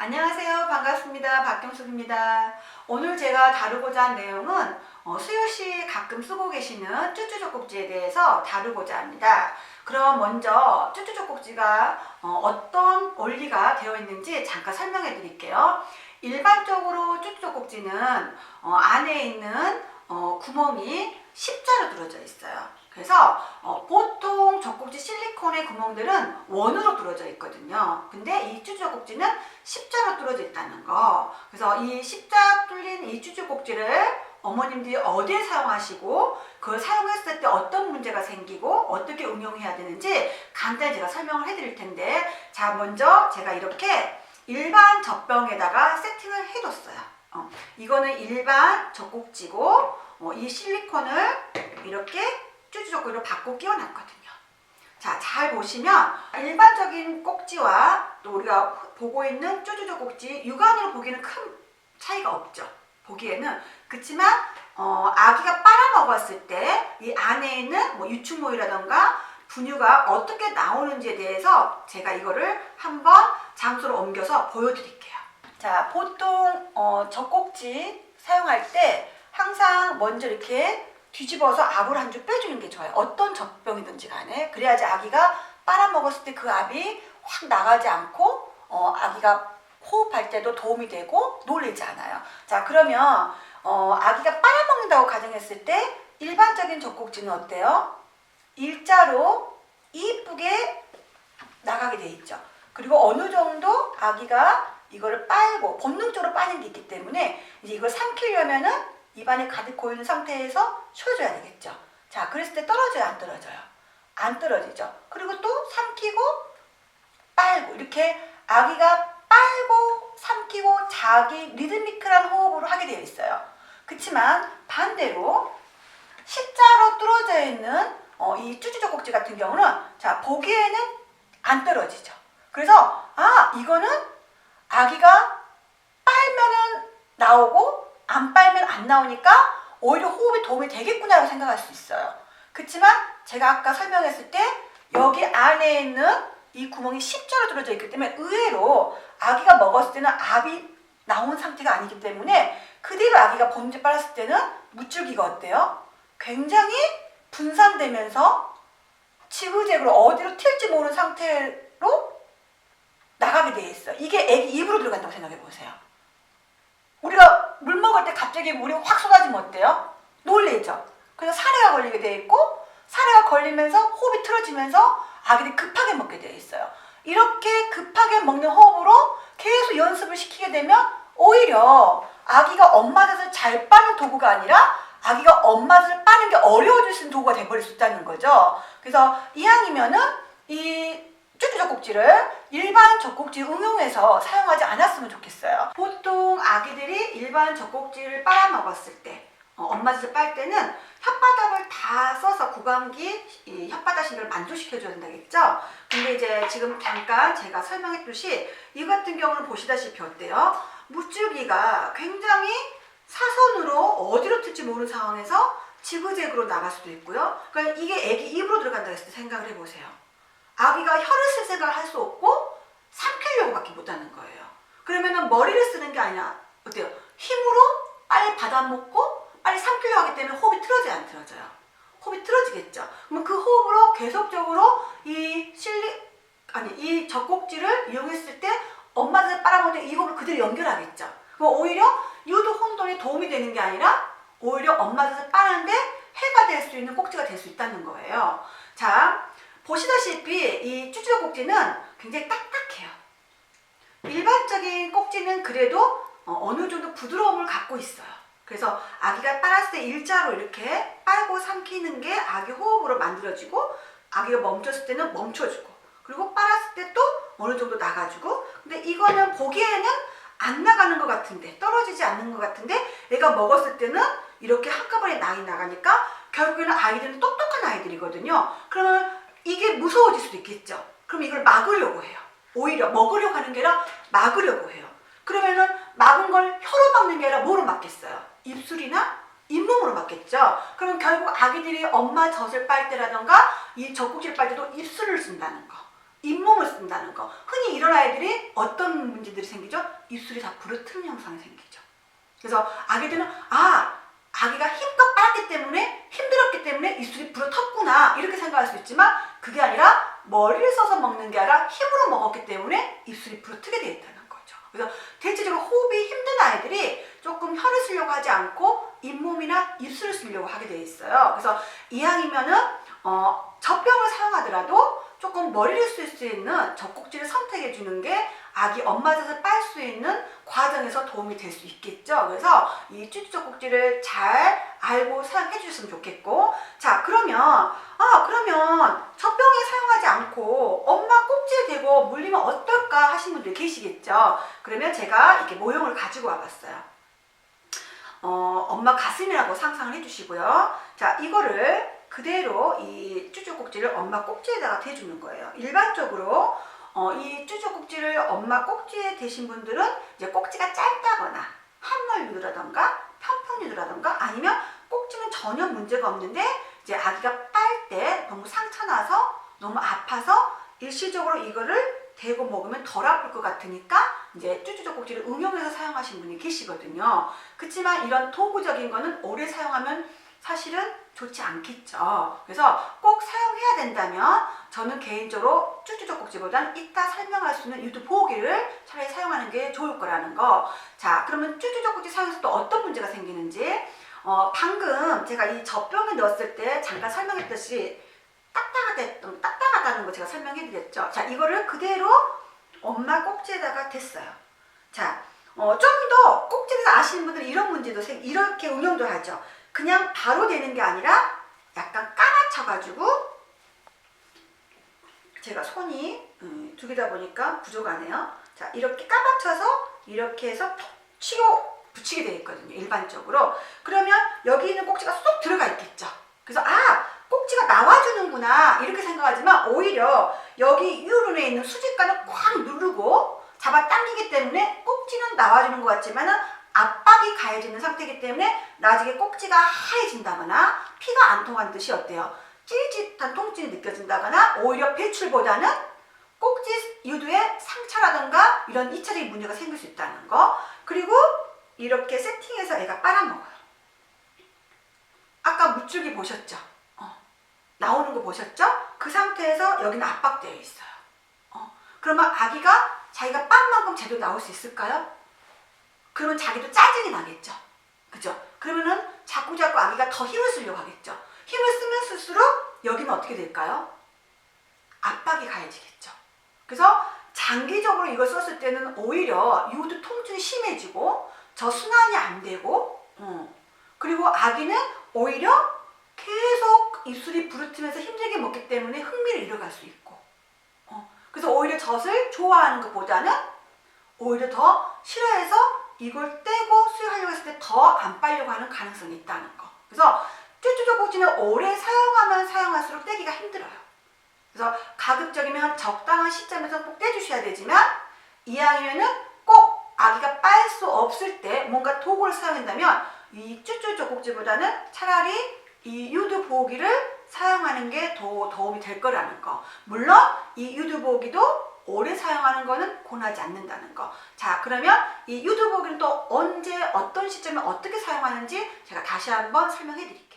안녕하세요. 반갑습니다. 박경숙입니다. 오늘 제가 다루고자 한 내용은 수요시 가끔 쓰고 계시는 쭈쭈젖꼭지에 대해서 다루고자 합니다. 그럼 먼저 쭈쭈젖꼭지가 어떤 원리가 되어 있는지 잠깐 설명해 드릴게요. 일반적으로 쭈쭈젖꼭지는 안에 있는 구멍이 십자로 뚫어져 있어요. 그래서 보통 젖꼭지 실리콘의 구멍들은 원으로 뚫어져 있거든요. 근데 이 쭈쭈젖꼭지는 십자로 뚫어져 있다는 거. 그래서 이 십자 뚫린 이 쭈쭈젖꼭지를 어머님들이 어디에 사용하시고 그걸 사용했을 때 어떤 문제가 생기고 어떻게 응용해야 되는지 간단히 제가 설명을 해드릴 텐데, 자, 먼저 제가 이렇게 일반 젖병에다가 세팅을 해뒀어요. 이거는 일반 젖꼭지고 이 실리콘을 이렇게 쭈쭈젖꼭지로 받고 끼워놨거든요. 자, 잘 보시면 일반적인 꼭지와 또 우리가 보고 있는 쭈쭈젖꼭지 육안으로 보기에는 큰 차이가 없죠. 보기에는. 그렇지만 아기가 빨아먹었을 때 이 안에 있는 유충모유라던가 분유가 어떻게 나오는지에 대해서 제가 이거를 한번 장소로 옮겨서 보여드릴게요. 자, 보통 젖꼭지 사용할 때 항상 먼저 이렇게 뒤집어서 압을 한 줄 빼주는 게 좋아요. 어떤 젖병이든지 간에. 그래야지 아기가 빨아먹었을 때 그 압이 확 나가지 않고 아기가 호흡할 때도 도움이 되고 놀리지 않아요. 자, 그러면 아기가 빨아먹는다고 가정했을 때 일반적인 젖꼭지는 어때요? 일자로 이쁘게 나가게 돼 있죠. 그리고 어느 정도 아기가 이거를 빨고 본능적으로 빠는 게 있기 때문에 이제 이걸 삼키려면은 입안에 가득 고이는 상태에서 쉬어줘야 되겠죠. 자, 그랬을 때 떨어져요, 안 떨어져요? 안 떨어지죠. 그리고 또 삼키고 빨고 이렇게 아기가 빨고 삼키고 자기 리드미컬한 호흡으로 하게 되어 있어요. 그렇지만 반대로 십자로 뚫어져 있는 이 쭈쭈젖꼭지 같은 경우는 자, 보기에는 안 떨어지죠. 그래서 이거는 아기가 빨면은 나오고 안 빨면 안 나오니까 오히려 호흡에 도움이 되겠구나라고 생각할 수 있어요. 그렇지만 제가 아까 설명했을 때 여기 안에 있는 이 구멍이 십자로 뚫어져 있기 때문에 의외로 아기가 먹었을 때는 압이 나온 상태가 아니기 때문에 그대로 아기가 본즈 빨았을 때는 무줄기가 어때요? 굉장히 분산되면서 지그재그로 어디로 튈지 모르는 상태로 나가게 돼 있어요. 이게 애기 입으로 들어간다고 생각해 보세요. 우리가 물 먹을 때 갑자기 물이 확 쏟아지면 어때요? 놀래죠. 그래서 사례가 걸리게 돼 있고 사례가 걸리면서 호흡이 틀어지면서 아기들이 급하게 먹게 돼 있어요. 이렇게 급하게 먹는 호흡으로 계속 연습을 시키게 되면 오히려 아기가 엄마 젖을 잘 빠는 도구가 아니라 아기가 엄마 젖을 빠는 게 어려워질 수 있는 도구가 돼버릴 수 있다는 거죠. 그래서 이왕이면은 이 쭈쭈젖꼭지를 일반 젖꼭지 응용해서 사용하지 않았으면 좋겠어요. 보통 아기들이 일반 젖꼭지를 빨아먹었을 때 엄마 젖을 빨 때는 혓바닥을 다 써서 구강기 이 혓바닥 신경을 만족시켜줘야 된다겠죠. 근데 이제 지금 잠깐 제가 설명했듯이 이 같은 경우는 보시다시피 어때요? 물줄기가 굉장히 사선으로 어디로 튈지 모르는 상황에서 지그재그로 나갈 수도 있고요. 그러니까 이게 애기 입으로 들어간다고 했을 때 생각을 해보세요. 아기가 혀를 쓸 생각을 할 수 없고 삼키려고밖에 못하는 거예요. 그러면은 머리를 쓰는 게 아니라 어때요? 힘으로 빨리 받아먹고 빨리 삼키려고 하기 때문에 호흡이 틀어져요, 안 틀어져요? 호흡이 틀어지겠죠. 그러면 그 호흡으로 계속적으로 이 젖꼭지를 이용했을 때 엄마들 빨아먹을 때 이 호흡을 그대로 연결하겠죠. 그럼 오히려 유도 혼돈에 도움이 되는 게 아니라 오히려 엄마들 빠는데 해가 될 수 있는 꼭지가 될 수 있다는 거예요. 자, 보시다시피 이 쭈쭈젖꼭지는 굉장히 딱딱해요. 일반적인 꼭지는 그래도 어느 정도 부드러움을 갖고 있어요. 그래서 아기가 빨았을 때 일자로 이렇게 빨고 삼키는 게 아기 호흡으로 만들어지고 아기가 멈췄을 때는 멈춰주고 그리고 빨았을 때 또 어느 정도 나가주고. 근데 이거는 보기에는 안 나가는 것 같은데 떨어지지 않는 것 같은데 애가 먹었을 때는 이렇게 한꺼번에 나가니까 결국에는 아이들은 똑똑한 아이들이거든요. 그러면 이게 무서워질 수도 있겠죠. 그럼 이걸 막으려고 해요. 오히려 먹으려고 하는 게 아니라 막으려고 해요. 그러면은 막은 걸 혀로 막는 게 아니라 뭐로 막겠어요? 입술이나 잇몸으로 막겠죠. 그러면 결국 아기들이 엄마 젖을 빨 때라던가 이 젖꼭지를 빨 때도 입술을 쓴다는 거. 잇몸을 쓴다는 거. 흔히 이런 아이들이 어떤 문제들이 생기죠? 입술이 다 부러뜨는 현상이 생기죠. 그래서 아기들은 아기가 힘껏 빨았기 때문에 힘들었기 때문에 입술이 부러텄구나 이렇게 생각할 수 있지만 그게 아니라 머리를 써서 먹는 게 아니라 힘으로 먹었기 때문에 입술이 부러뜨게 되어 있다는 거죠. 그래서 대체적으로 호흡이 힘든 아이들이 조금 혀를 쓰려고 하지 않고 잇몸이나 입술을 쓰려고 하게 되어 있어요. 그래서 이왕이면은 젖병을 사용하더라도 조금 머리를 쓸 수 있는 젖꼭지를 선택해 주는 게 아기 엄마 젖을 빨 수 있는 과정에서 도움이 될 수 있겠죠. 그래서 이 쭈쭈 젖꼭지를 잘 알고 사용해 주셨으면 좋겠고, 자 그러면 젖병에 사용하지 않고 엄마 꼭지에 대고 물리면 어떨까 하신 분들 계시겠죠. 그러면 제가 이렇게 모형을 가지고 와봤어요. 엄마 가슴이라고 상상을 해주시고요. 자 이거를 그대로 이 쭈쭈 꼭지를 엄마 꼭지에다가 대주는 거예요. 일반적으로 이 쭈쭈 꼭지를 엄마 꼭지에 대신 분들은 이제 꼭지가 짧다거나 한물 유도라던가 편평 유도라던가 아니면 꼭지는 전혀 문제가 없는데 이제 아기가 빨 때 너무 상처 나서 너무 아파서 일시적으로 이거를 대고 먹으면 덜 아플 것 같으니까 이제 쭈쭈 꼭지를 응용해서 사용하시는 분이 계시거든요. 그렇지만 이런 도구적인 거는 오래 사용하면 사실은 좋지 않겠죠. 그래서 꼭 사용해야 된다면 저는 개인적으로 쭈쭈 젖꼭지보다는 이따 설명할 수 있는 유두 보호기를 차라리 사용하는 게 좋을 거라는 거. 자 그러면 쭈쭈 젖꼭지 사용해서 또 어떤 문제가 생기는지 방금 제가 이 젖병에 넣었을 때 잠깐 설명했듯이 딱딱하다는 거 제가 설명해 드렸죠. 자 이거를 그대로 엄마 꼭지에다가 댔어요. 자 좀 더 꼭지에서 아시는 분들은 이런 문제도 이렇게 응용도 하죠. 그냥 바로 되는 게 아니라 약간 까맣쳐가지고 제가 손이 두 개다 보니까 부족하네요. 자 이렇게 까맣쳐서 이렇게 해서 톡 치고 붙이게 되어 있거든요. 일반적으로. 그러면 여기 있는 꼭지가 쏙 들어가 있겠죠. 그래서 꼭지가 나와주는구나 이렇게 생각하지만 오히려 여기 유륜에 있는 수직관을 꽉 누르고 잡아당기기 때문에 꼭지는 나와주는 것 같지만은 압박이 가해지는 상태이기 때문에 나중에 꼭지가 하얘진다거나 피가 안 통하는 듯이 어때요? 찌릿한 통증이 느껴진다거나 오히려 배출보다는 꼭지 유두에 상처라든가 이런 2차적인 문제가 생길 수 있다는 거. 그리고 이렇게 세팅해서 애가 빨아먹어요. 아까 물줄기 보셨죠? 나오는 거 보셨죠? 그 상태에서 여기는 압박되어 있어요. 그러면 아기가 자기가 빤 만큼 제대로 나올 수 있을까요? 그러면 자기도 짜증이 나겠죠. 그죠? 그러면은 자꾸 아기가 더 힘을 쓰려고 하겠죠. 힘을 쓰면 쓸수록 여기는 어떻게 될까요? 압박이 가해지겠죠. 그래서 장기적으로 이걸 썼을 때는 오히려 유두 통증이 심해지고 저순환이 안 되고 그리고 아기는 오히려 계속 입술이 부르트면서 힘들게 먹기 때문에 흥미를 잃어갈 수 있고 그래서 오히려 젖을 좋아하는 것보다는 오히려 더 싫어해서 이걸 떼고 수유하려고 했을 때 더 안 빨려고 하는 가능성이 있다는 거. 그래서 쭈쭈 젖꼭지는 오래 사용하면 사용할수록 떼기가 힘들어요. 그래서 가급적이면 적당한 시점에서 꼭 떼주셔야 되지만 이왕이면은 꼭 아기가 빨 수 없을 때 뭔가 도구를 사용한다면 이 쭈쭈 젖꼭지보다는 차라리 이 유두 보호기를 사용하는 게 더 도움이 될 거라는 거. 물론 이 유두 보호기도 오래 사용하는 거는 권하지 않는다는 거. 자 그러면 이 유두 보호기는 또 언제 어떤 시점에 어떻게 사용하는지 제가 다시 한번 설명해 드릴게요.